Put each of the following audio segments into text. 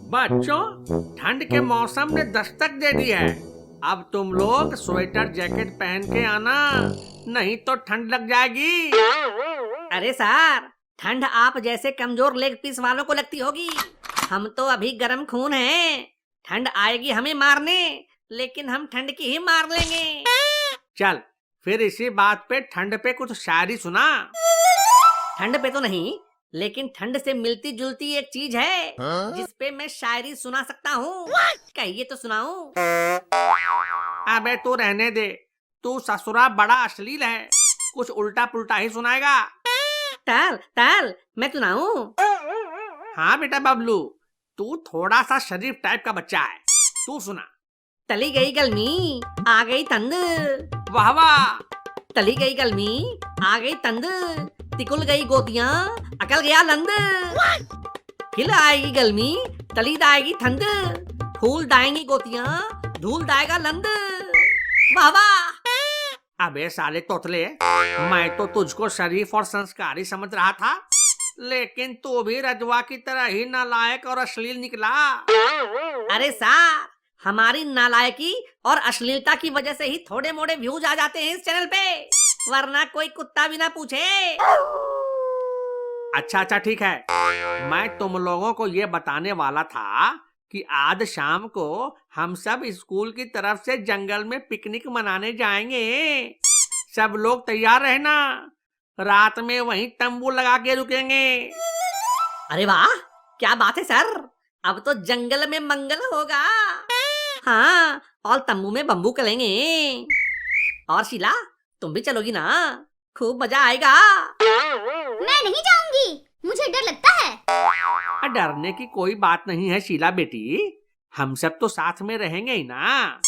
बच्चों, ठंड के मौसम ने दस्तक दे दी है। अब तुम लोग स्वेटर जैकेट पहन के आना, नहीं तो ठंड लग जाएगी। अरे सर, ठंड आप जैसे कमजोर लेग पीस वालों को लगती होगी। हम तो अभी गर्म खून हैं। ठंड आएगी हमें मारने, लेकिन हम ठंड की ही मार लेंगे। चल फिर इसी बात पे ठंड पे कुछ शायरी सुना। ठंड पे तो नहीं, लेकिन ठंड से मिलती जुलती एक चीज है जिसपे मैं शायरी सुना सकता हूँ। कहिए तो सुनाऊं? अबे तू रहने दे, तू ससुरा बड़ा अश्लील है, कुछ उल्टा पुल्टा ही सुनाएगा। ताल ताल मैं सुनाऊं? हाँ बेटा बबलू, तू थोड़ा सा शरीफ टाइप का बच्चा है, तू सुना। तली गई गलमी आ गई तंद, वाह वाह। तली गई गलमी आ गई तंद, तिकुल गई गोतियां अकल गया लंद। खिल आएगी गलमी तली दाएगी ठंड, फूल दाएंगी गोतियां धूल दाएगा लंद। वाह वाह। अबे साले तोतले, मैं तो तुझको शरीफ और संस्कारी समझ रहा था, लेकिन तू भी रजवा की तरह ही नालायक और अश्लील निकला। अरे सर, हमारी नालायकी और अश्लीलता की वजह से ही थोड़े मोड़े व्यूज आ जाते हैं इस चैनल पे, वरना कोई कुत्ता भी ना पूछे। अच्छा ठीक है, मैं तुम लोगों को ये बताने वाला था कि आज शाम को हम सब स्कूल की तरफ से जंगल में पिकनिक मनाने जाएंगे। सब लोग तैयार रहना, रात में वहीं तंबू लगा के रुकेंगे। अरे वाह, क्या बात है सर, अब तो जंगल में मंगल होगा। हाँ, और तंबू में बम्बू करेंगे। और शीला, तुम भी चलोगी ना? खूब मजा आएगा। मैं नहीं जाऊंगी, मुझे डर लगता है। डरने की कोई बात नहीं है शीला बेटी, हम सब तो साथ में रहेंगे ही ना।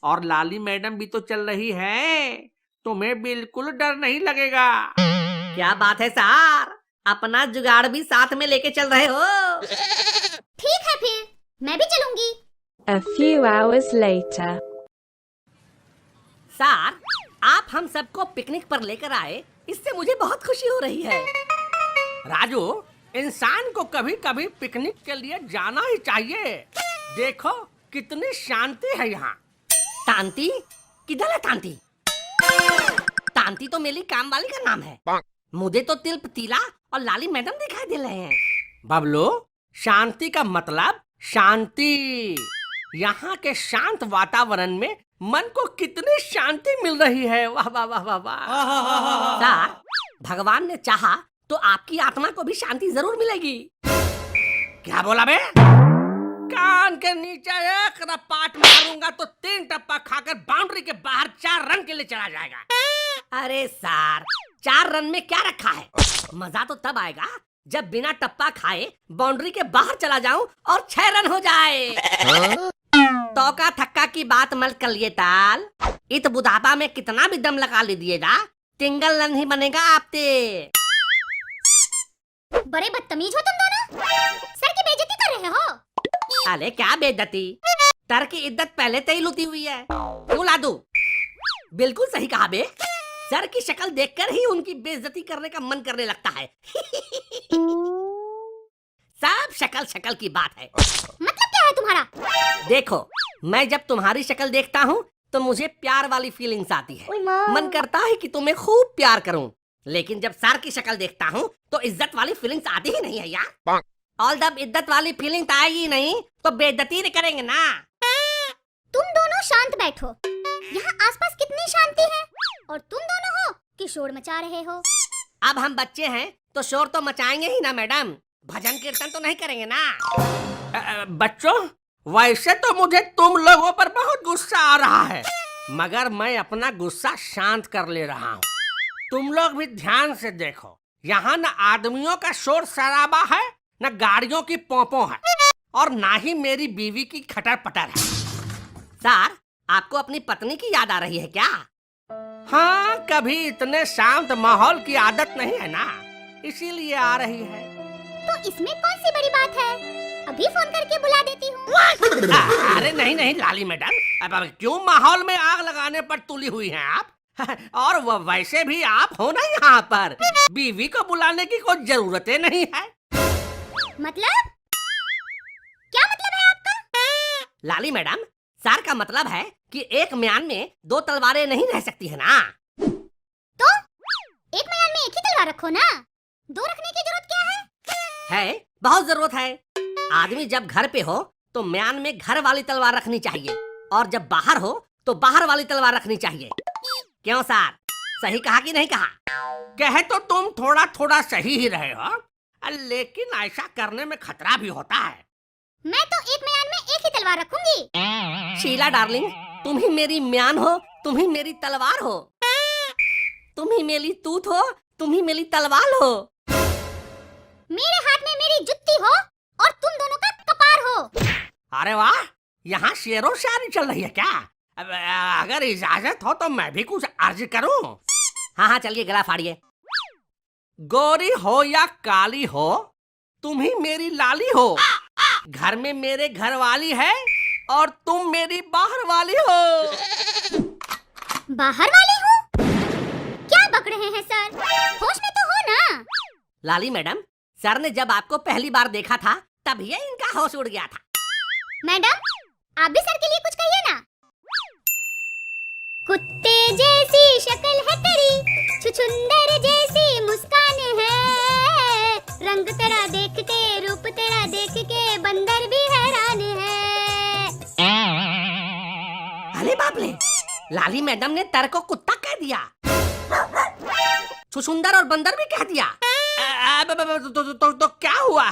और लाली मैडम भी तो चल रही है, तुम्हें बिल्कुल डर नहीं लगेगा। क्या बात है सर, अपना जुगाड़ भी साथ में लेके चल रहे हो। ठीक है फिर, मैं भी चलूंगी। A few hours later. Sir, आप हम सबको पिकनिक पर लेकर आए, इससे मुझे बहुत खुशी हो रही है। राजू, इंसान को कभी कभी पिकनिक के लिए जाना ही चाहिए। देखो कितनी शांति है यहाँ। तांती? किधर है तांती? तांती तो मेरी काम वाली का नाम है। मुझे तो तिल पतीला और लाली मैडम दिखाई दे रहे हैं। बबलू, शांति का मतलब शांति। यहाँ के शांत वातावरण में मन को कितनी शांति मिल रही है। वाह वाह वाह वाह वाह। सर, भगवान ने चाहा तो आपकी आत्मा को भी शांति जरूर मिलेगी। क्या बोला बे? कान के नीचे एक रपाट मारूंगा तो 3 टप्पा खाकर बाउंड्री के बाहर 4 रन के लिए चला जाएगा। अरे सर, 4 रन में क्या रखा है? मजा तो तब आएगा जब बिना टप्पा खाए बाउंड्री के बाहर चला जाऊं और 6 रन हो जाए। तौका थक्का की बात मत कर लिए ताल, इत बुढ़ापा में कितना भी दम लगा लीजिएगा, सिंगल रन ही बनेगा आपते। बड़े बदतमीज हो तुम दोनों, सर की बेइज्जती कर रहे हो। अरे क्या बेइज्जती, सर की इज्जत पहले से ही लुटी हुई है, क्यों ला दूं? बिल्कुल सही कहा बे, सर की शक्ल देखकर ही उनकी बेइज्जती करने का मन करने लगता है। सब शक्ल शक्ल की बात है। मतलब क्या है तुम्हारा? देखो, मैं जब तुम्हारी शक्ल देखता हूँ तो मुझे प्यार वाली फीलिंग्स आती है। मन करता है कि तुम्हें खूब प्यार करूं, लेकिन जब सर की शक्ल देखता हूँ तो इज्जत वाली फीलिंग्स आती ही नहीं है यार। और जब इज्जत वाली फीलिंग्स आएगी नहीं तो बेइज्जती करेंगे ना। तुम दोनों शांत बैठो, यहाँ आसपास कितनी शांति है, और तुम दोनों हो कि शोर मचा रहे हो। अब हम बच्चे हैं तो शोर तो मचाएंगे ही ना मैडम, भजन कीर्तन तो नहीं करेंगे ना। बच्चों, वैसे तो मुझे तुम लोगों पर बहुत गुस्सा आ रहा है, मगर मैं अपना गुस्सा शांत कर ले रहा हूँ। तुम लोग भी ध्यान से देखो, यहाँ न आदमियों का शोर शराबा है, न गाड़ियों की पोंपों है, और ना ही मेरी बीवी की खटर पटर है। सर, आपको अपनी पत्नी की याद आ रही है क्या? हाँ, कभी इतने शांत माहौल की आदत नहीं है ना, इसीलिए आ रही है। तो इसमें कौन सी बड़ी बात है, अभी फोन करके बुला देती हूँ। अरे नहीं लाली मैडम, अब क्यों माहौल में आग लगाने पर तुली हुई हैं आप? और वैसे भी आप हो ना यहाँ पर, बीवी को बुलाने की कोई जरूरत नहीं है। मतलब? क्या मतलब लाली मैडम, सर का मतलब है कि एक म्यान में 2 तलवारें नहीं रह सकती है ना। तो एक म्यान में एक ही तलवार रखो ना, 2 रखने की जरूरत क्या है? है, बहुत जरूरत है। आदमी जब घर पे हो तो म्यान में घर वाली तलवार रखनी चाहिए, और जब बाहर हो तो बाहर वाली तलवार रखनी चाहिए। क्यों सर, सही कहा कि नहीं कहा? कहे तो तुम थोड़ा थोड़ा सही ही रहे हो, लेकिन ऐसा करने में खतरा भी होता है। मैं तो एक म्यान में एक ही तलवार रखूंगी। शीला डार्लिंग, तुम ही मेरी म्यान हो, तुम ही मेरी तलवार हो, तुम ही मेरी तूत हो, तुम ही मेरी तलवार हो। मेरे हाथ में मेरी जुत्ती हो और तुम दोनों का कपार हो। अरे वाह, यहाँ शेरो शायरी चल रही है क्या? अगर इजाजत हो तो मैं भी कुछ अर्ज करूं। हाँ हाँ, चलिए गला फाड़िए। गोरी हो या काली हो, तुम ही मेरी लाली हो। घर में मेरे घर वाली है और तुम मेरी बाहर वाली हो। बाहर वाली हूँ? क्या बक रहे हैं सर? होश में तो हो ना? लाली मैडम, सर ने जब आपको पहली बार देखा था तब ये इनका होश उड़ गया था। मैडम, आप भी सर के लिए कुछ कहिए ना। कुत्ते जैसी शक्ल है तेरी, छुछुंदर जैसी मुस्कान है, रंग तेरा देखते रूप तेरा देख के बंदर भी हैरान है। अरे बाप रे, लाली मैडम ने तर को कुत्ता कह दिया, छुछुंदर और बंदर भी कह दिया। तो क्या हुआ?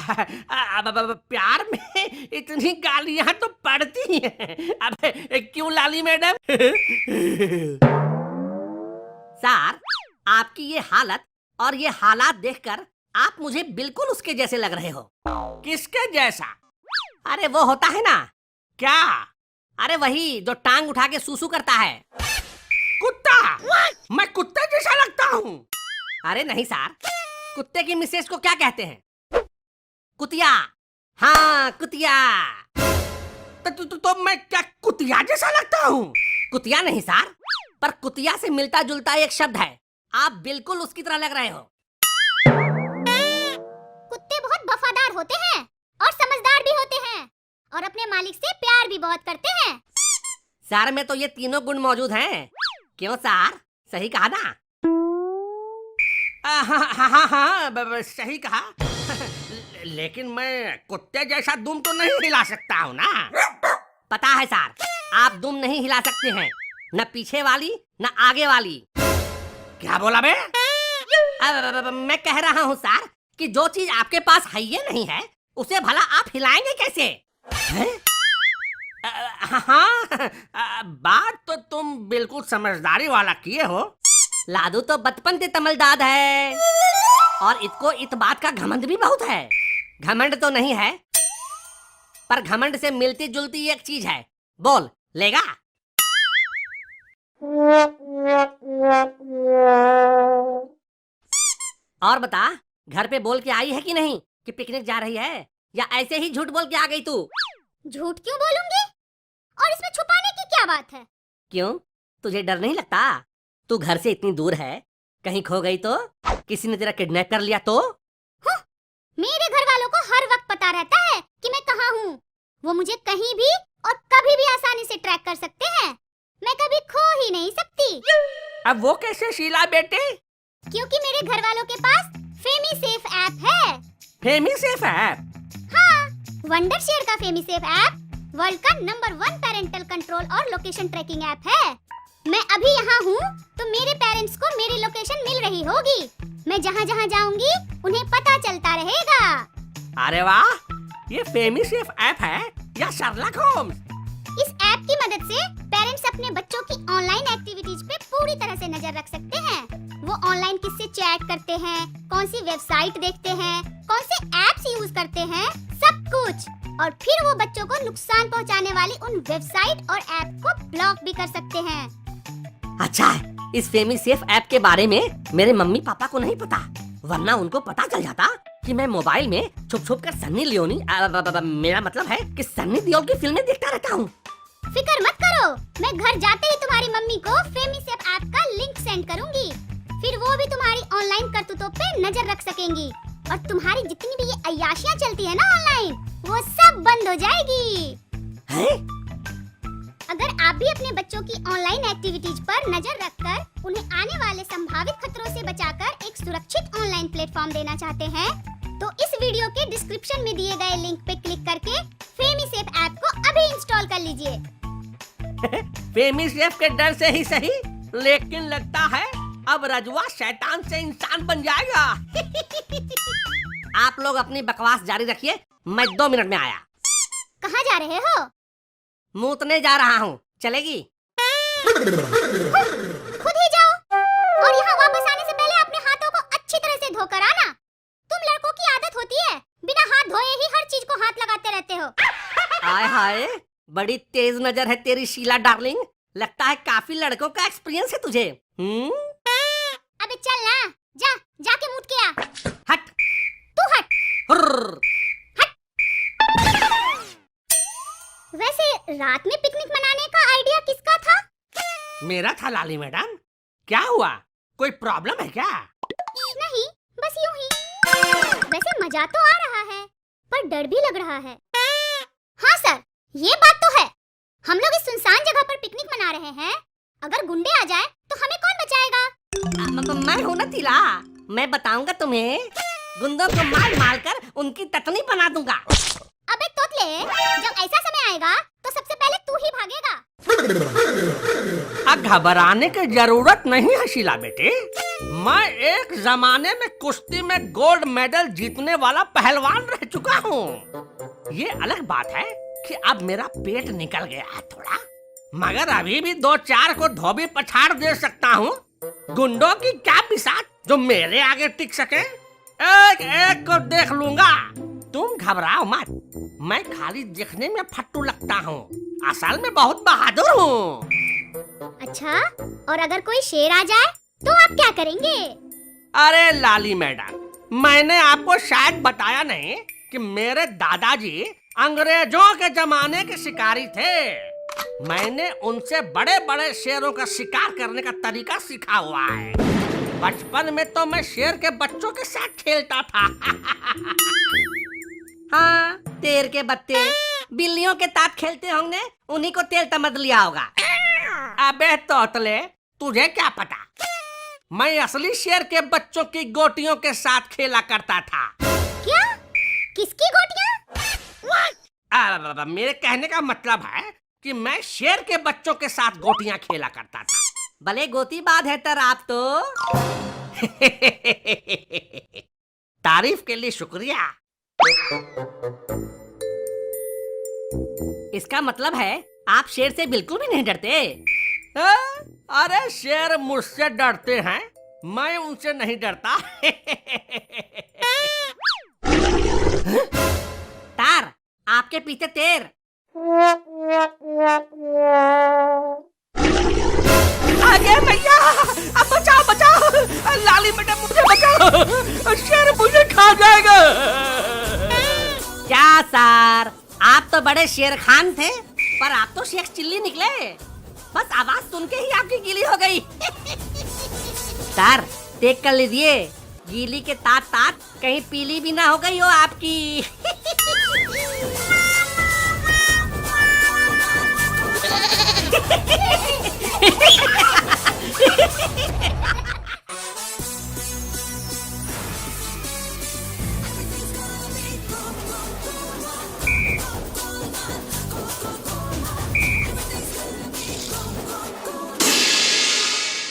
प्यार में इतनी गालियां तो पड़ती हैं। अब क्यों लाली मैडम? सर, आपकी ये हालत और ये हालात देखकर आप मुझे बिल्कुल उसके जैसे लग रहे हो। किसके जैसा? अरे वो होता है ना, क्या? अरे वही जो टांग उठा के सूसू करता है। कुत्ता? मैं कुत्ते जैसा लगता हूँ? अरे नहीं सर, कुत्ते की मिसेज को क्या कहते हैं? कुतिया। हाँ, कुतिया। तो मैं क्या कुतिया जैसा लगता हूँ? कुतिया नहीं सर, पर कुतिया से मिलता जुलता एक शब्द है। आप बिल्कुल उसकी तरह लग रहे हो। कुत्ते बहुत वफादार होते हैं और समझदार भी होते हैं और अपने मालिक से प्यार भी बहुत करते हैं। सर में तो ये तीनों गुण मौजूद हैं। क्यों सर, सही कहा ना? हाँ, सही कहा। लेकिन मैं कुत्ते जैसा दुम तो नहीं हिला सकता हूँ ना। पता है सर, आप दुम नहीं हिला सकते हैं, न पीछे वाली न आगे वाली। क्या बोला बे? मैं कह रहा हूँ सर कि जो चीज आपके पास है ये नहीं है, उसे भला आप हिलाएंगे कैसे? हाँ, बात तो तुम बिल्कुल समझदारी वाला किए हो। लादू तो बचपन से तमलदाद है और इसको इस बात का घमंड भी बहुत है। घमंड तो नहीं है, पर घमंड से मिलती जुलती एक चीज है। बोल लेगा? और बता, घर पे बोल के आई है कि नहीं कि पिकनिक जा रही है, या ऐसे ही झूठ बोल के आ गई तू? झूठ क्यों बोलूंगी? और इसमें छुपाने की क्या बात है? क्यों, तुझे डर नहीं लगता? तू घर से इतनी दूर है, कहीं खो गई तो? किसी ने तेरा किडनैप कर लिया तो? मेरे घर वालों को हर वक्त पता रहता है कि मैं कहाँ हूँ। वो मुझे कहीं भी और कभी भी आसानी से ट्रैक कर सकते हैं। मैं कभी खो ही नहीं सकती। अब वो कैसे शीला बेटे? क्योंकि मेरे घर वालों के पास फेमी सेफ ऐप है। फेमी सेफ ऐप? हाँ, वंडर शेयर का फेमी सेफ ऐप वर्ल्ड का नंबर 1 पेरेंटल कंट्रोल और लोकेशन ट्रैकिंग ऐप है। मैं अभी यहाँ हूँ तो मेरे पेरेंट्स को मेरी लोकेशन मिल रही होगी। मैं जहाँ जहाँ जाऊंगी उन्हें पता चलता रहेगा। अरे वाह, ये फेमी सेफ ऐप है या शर्लक होम्स? इस ऐप की मदद से पेरेंट्स अपने बच्चों की ऑनलाइन एक्टिविटीज पे पूरी तरह से नजर रख सकते हैं। वो ऑनलाइन किससे चैट करते हैं, कौन सी वेबसाइट देखते हैं, कौन से ऐप्स यूज करते हैं, सब कुछ। और फिर वो बच्चों को नुकसान पहुंचाने वाली उन वेबसाइट और ऐप को ब्लॉक भी कर सकते हैं। अच्छा, इस फेमी सेफ ऐप के बारे में मेरे मम्मी पापा को नहीं पता, वरना उनको पता चल जाता कि मैं मोबाइल में छुप छुप कर सन्नी लियोनी, मेरा मतलब है कि सन्नी देओल की फिल्में देखता रहता हूँ। फिक्र मत करो, मैं घर जाते ही तुम्हारी मम्मी को फेमी सेफ ऐप का लिंक सेंड करूंगी। फिर वो भी तुम्हारी ऑनलाइन करतूतों पे नजर रख सकेंगी और तुम्हारी जितनी भी ये अय्याशियाँ चलती है ना ऑनलाइन, वो सब बंद हो जाएगी। हैं? भी अपने बच्चों की ऑनलाइन एक्टिविटीज पर नजर रखकर उन्हें आने वाले संभावित खतरों से बचाकर एक सुरक्षित ऑनलाइन प्लेटफॉर्म देना चाहते हैं, तो इस वीडियो के डिस्क्रिप्शन में दिए गए लिंक पे क्लिक करके फेमीसेफ ऐप को अभी इंस्टॉल कर लीजिए। फेमीसेफ के डर से ही सही, लेकिन लगता है अब रजवा शैतान से इंसान बन जाएगा। आप लोग अपनी बकवास जारी रखिए, मैं 2 मिनट में आया। कहाँ जा रहे हो? मूतने जा रहा हूँ, चलेगी? खुद ही जाओ, और यहाँ वापस आने से पहले अपने हाथों को अच्छी तरह से धोकर आना। तुम लड़कों की आदत होती है बिना हाथ धोए ही हर चीज को हाथ लगाते रहते हो। हाय हाय, बड़ी तेज नजर है तेरी शीला डार्लिंग। लगता है काफी लड़कों का एक्सपीरियंस है तुझे। अबे चल ना, जाके मूत के आ। हट। तू हट। हुर्र। वैसे रात में पिकनिक मनाने का आइडिया किसका था? मेरा था लाली मैडम। क्या हुआ, कोई प्रॉब्लम है क्या? नहीं, बस यूं ही। वैसे मजा तो आ रहा है, पर डर भी लग रहा है। हाँ सर, ये बात तो है। हम लोग इस सुनसान जगह पर पिकनिक मना रहे हैं। अगर गुंडे आ जाए तो हमें कौन बचाएगा? मैं हूँ ना तिला, मैं बताऊंगा तुम्हें। गुंडों को मार मार कर उनकी ततनी बना दूंगा। अबे तोतले, जब ऐसा समय आएगा तो सबसे पहले तू ही भागेगा। अब घबराने की जरूरत नहीं है शीला बेटे। मैं एक जमाने में कुश्ती में गोल्ड मेडल जीतने वाला पहलवान रह चुका हूँ। ये अलग बात है कि अब मेरा पेट निकल गया है थोड़ा, मगर अभी भी 2-4 को धोबी पछाड़ दे सकता हूँ। गुंडों की क्या बिसात जो मेरे आगे टिक सके। एक एक को देख लूंगा। तुम घबराओ मत, मैं खाली दिखने में फट्टू लगता हूँ, असल में बहुत बहादुर हूँ। अच्छा, और अगर कोई शेर आ जाए तो आप क्या करेंगे? अरे लाली मैडम, मैंने आपको शायद बताया नहीं कि मेरे दादाजी अंग्रेजों के जमाने के शिकारी थे। मैंने उनसे बड़े बड़े शेरों का शिकार करने का तरीका सीखा हुआ है। बचपन में तो मैं शेर के बच्चों के साथ खेलता था। हाँ, तेर के बत्ते बिल्लियों के साथ खेलते होंगे, उन्हीं को तेल तमद लिया होगा। अबे तोतले, तुझे क्या पता, मैं असली शेर के बच्चों की गोटियों के साथ खेला करता था। क्या? किसकी गोटियाँ? मेरे कहने का मतलब है कि मैं शेर के बच्चों के साथ गोटियां खेला करता था। भले गोतीबाज है तर आप तो। तारीफ के लिए शुक्रिया। इसका मतलब है आप शेर से बिल्कुल भी नहीं डरते। अरे शेर मुझसे डरते हैं, मैं उनसे नहीं डरता। तार, आपके पीछे तेर। आगे भैया, अब बचाओ बचाओ, लाली मैडम मुझे बचाओ, शेर मुझे खा जाएगा। क्या सर, आप तो बड़े शेर खान थे, पर आप तो शेख चिल्ली निकले। बस आवाज सुन के ही आपकी गीली हो गई। सर, चेक कर लीजिए, गीली के तात तात कहीं पीली भी ना हो गई हो आपकी।